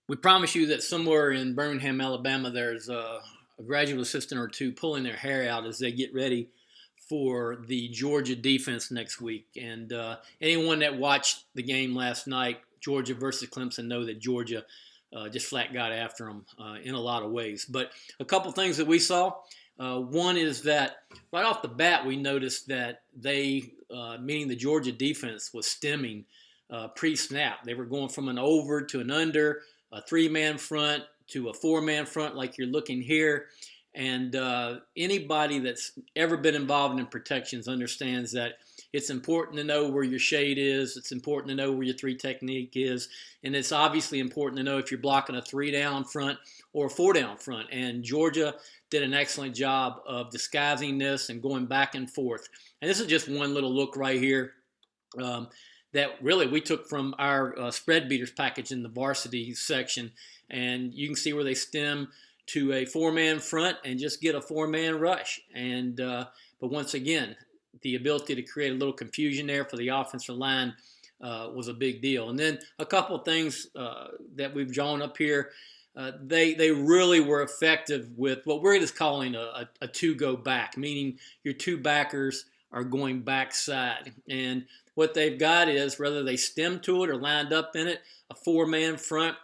We promise you that somewhere in Birmingham, Alabama, there's a graduate assistant or two pulling their hair out as they get ready for the Georgia defense next week. And anyone that watched the game last night, Georgia versus Clemson, know that Georgia just flat got after them in a lot of ways. But a couple things that we saw. One is that right off the bat, we noticed that they, meaning the Georgia defense, was stemming pre-snap. They were going from an over to an under, a three-man front to a four-man front like you're looking here. And anybody that's ever been involved in protections understands that it's important to know where your shade is. It's important to know where your three technique is. And it's obviously important to know if you're blocking a three-down front or a four-down front. And Georgia did an excellent job of disguising this and going back and forth. And this is just one little look right here that really we took from our spread beaters package in the varsity section. And you can see where they stem to a four-man front and just get a four-man rush. And but once again, the ability to create a little confusion there for the offensive line was a big deal. And then a couple of things that we've drawn up here. They really were effective with what we're just calling a two-go back, meaning your two backers are going backside. And what they've got is, whether they stem to it or lined up in it, a four-man front,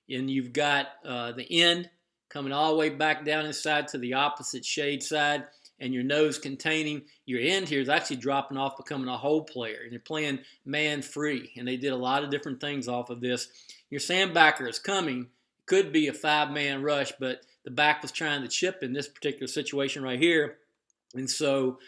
and you've got the end coming all the way back down inside to the opposite shade side, and your nose containing. Your end here is actually dropping off, becoming a hole player, and you're playing man-free. And they did a lot of different things off of this. Your sandbacker is coming. Could be a five-man rush, but the back was trying to chip in this particular situation right here. And so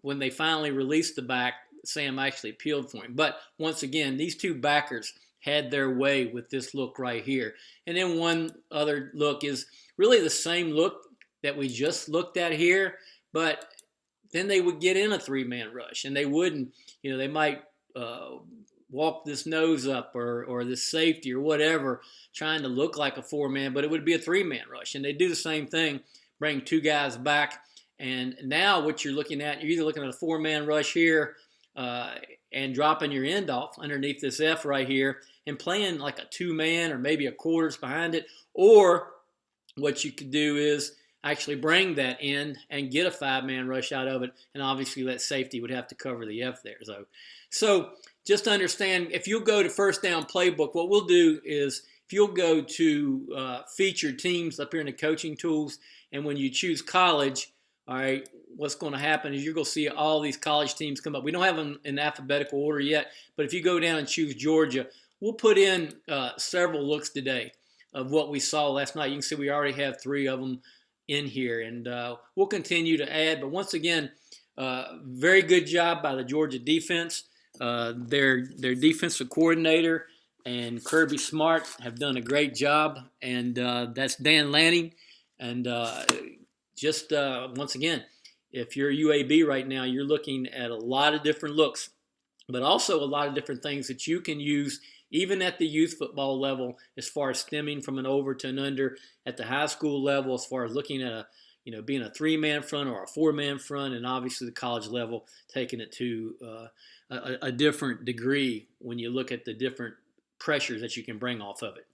when they finally released the back, Sam actually appealed for him. But once again, these two backers had their way with this look right here. And then one other look is really the same look that we just looked at here, but then they would get in a three-man rush, and they wouldn't, they might walk this nose up or this safety or whatever, trying to look like a four-man, but it would be a three-man rush. And they do the same thing, bring two guys back. And now what you're looking at, you're either looking at a four-man rush here and dropping your end off underneath this F right here and playing like a two-man or maybe a quarters behind it. Or what you could do is actually bring that in and get a five-man rush out of it. And obviously that safety would have to cover the F there. So just understand, if you'll go to FirstDown PlayBook, what we'll do is, if you'll go to featured teams up here in the coaching tools, and when you choose college, all right, what's going to happen is you're going to see all these college teams come up. We don't have them in alphabetical order yet, but if you go down and choose Georgia, we'll put in several looks today of what we saw last night. You can see we already have three of them in here, and we'll continue to add. But once again, very good job by the Georgia defense. Their defensive coordinator and Kirby Smart have done a great job, and that's Dan Lanning. And once again, if you're UAB right now, you're looking at a lot of different looks, but also a lot of different things that you can use even at the youth football level, as far as stemming from an over to an under, at the high school level, as far as looking at being a three-man front or a four-man front, and obviously the college level, taking it to a different degree when you look at the different pressures that you can bring off of it.